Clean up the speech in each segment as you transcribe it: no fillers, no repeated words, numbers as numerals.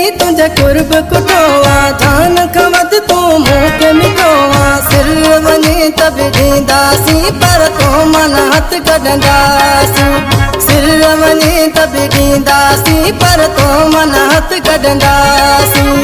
जनी तुझे कुर्ब कुटोवा जान खवद तू मूंखे मिठोवा सिर वनी तब ॾींदासीं पर तो मन हथ कढंदासीं सिर वनी तब ॾींदासीं पर तो मन हथ कढंदासीं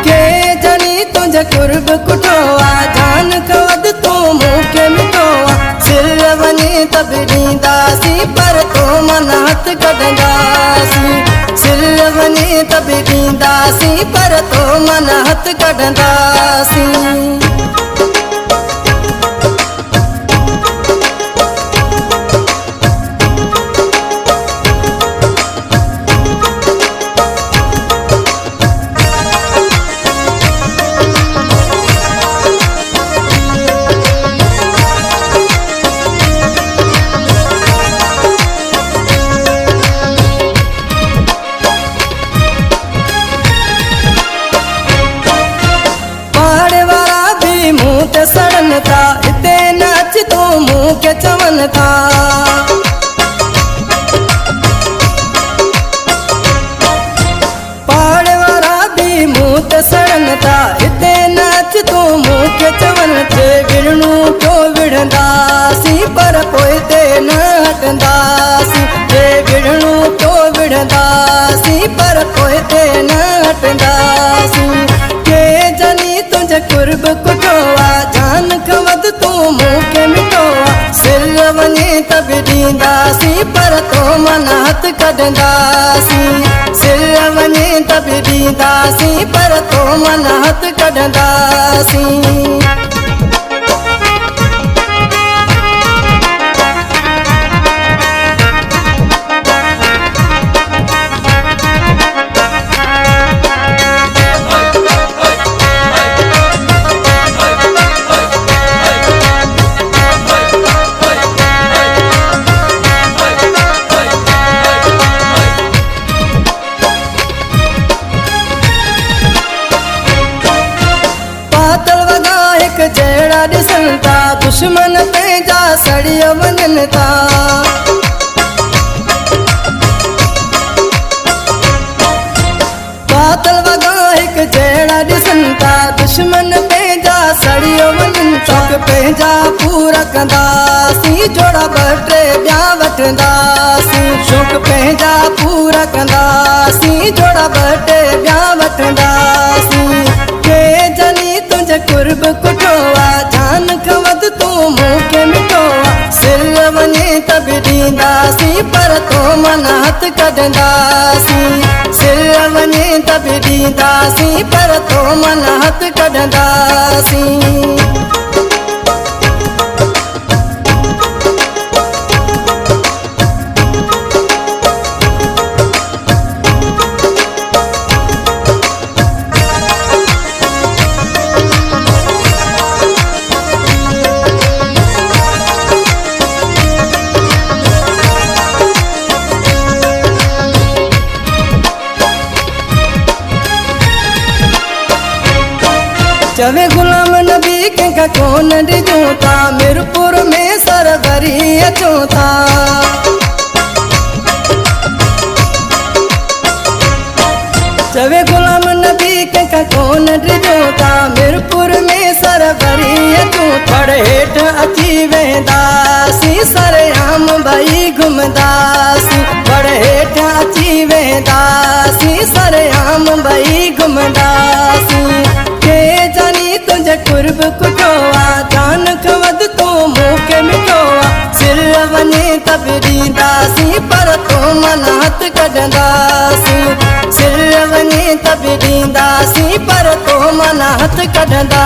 के जनी तुझे कुर्ब कुटोवा जान खवद तू मूंखे मिठोवा सिर वनी तब ॾींदासीं पर तो मन हथ कढंदासीं सिर वनी तब ॾींदासीं पर तो मन हथ कढंदासीं। सड़न था इते नाच तो मुँह के चवन था पहाड़ वाला भी मुँह ते सड़न था इते नाच तो मुँह के चवन थे विड़नू तो विढ़ंदासी पर पोइ ते न हटंदासी थे विड़नू तो विढ़ंदासी पर पोइ ते न हटंदासी के जनी तुझे कुर्ब कुटोवा जान खवद तू मूंखे मिठोवा सिर वनी तब ॾींदासीं पर तो मन हथ कढंदासीं सिर वनी तब ॾींदासीं पर तो मन हथ कढंदासीं। जहिड़ा ॾिसनि था दुश्मन पंहिंजा सड़ी वञनि था बातल वॻा हिकु जहिड़ा ॾिसनि था दुश्मन पंहिंजा सड़ी वञनि शौक़ पंहिंजा पूरा कंदासीं जोड़ा ॿ टे ॿिया वठंदासीं शौक़ पंहिंजा पूरा कंदासीं जोड़ा ॿ टे ॿिया वठंदासीं के जनी तुझे कुर्ब कुटोवा जान खवद तू मूंखे मिठोवा सिर वनी तब ॾींदासीं पर तो मन हथ कढंदासीं सिर वनी तब ॾींदासीं पर तो मन हथ कढंदासीं। चवे गुलाम नबी कंहिंखां कोन ॾिजूं था मीरपुर में सरवरी अचूं था चवे गुलाम नबी कंहिंखां कोन ॾिजूं था मीरपुर में सरवरी अचूं थड़ हेठि अची वेंदासीं सरेआम भई घुमंदासीं थड़ हेठि अची वेंदासीं सरेआम भई घुमंदासीं के जनी तुझे कुर्ब कुटोवा जान खवद तू मूंखे मिठोवा सिर वनी तब ॾींदासीं पर तो मन हथ कढंदासीं सिर वनी तब ॾींदासीं पर तो मन हथ कढंदा।